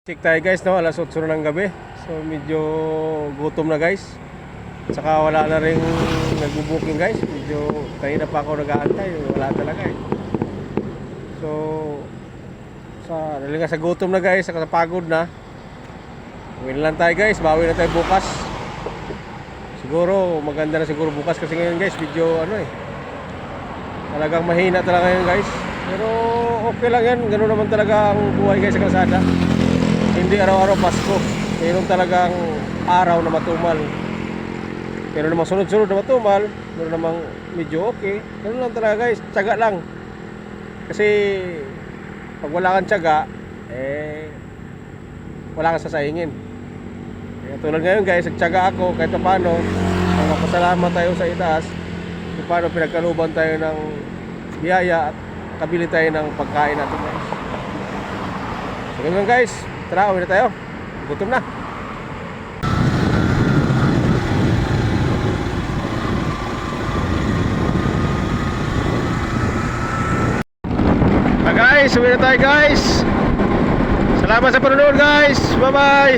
Check tayo guys, no? Alas 8 na ng gabi. So medyo gutom na guys. Saka wala na rin nagbo-booking guys. Medyo kanina pa ako nag-aantay, wala talaga eh. So dahil nga sa gutom na guys, saka sa pagod na, uwi na lang tayo guys, bawi na tayo bukas. Siguro maganda na siguro bukas kasi ngayon guys, medyo talagang mahina talaga ngayon guys. Pero okay lang yan, ganoon naman talaga ang buhay guys sa kalsada. Hindi araw-araw Pasko. Mayroon talagang araw na matumal. Pero namang sunod-sunod na matumal, meron namang medyo okay. Ganun lang talaga guys, tiyaga lang. Kasi pag wala kang tiyaga, wala kang sasayangin. Kaya tulad ngayon guys, nagtiyaga ako kahit paano, magpasalamat tayo sa itaas. Kung paano pinagkaluban tayo ng biyaya at kabili tayo ng pagkain natin guys. So ganun guys. Tara, uwi na tayo. Gutom na. Guys, uwi na tayo guys. Salamat sa panonood guys. Bye bye.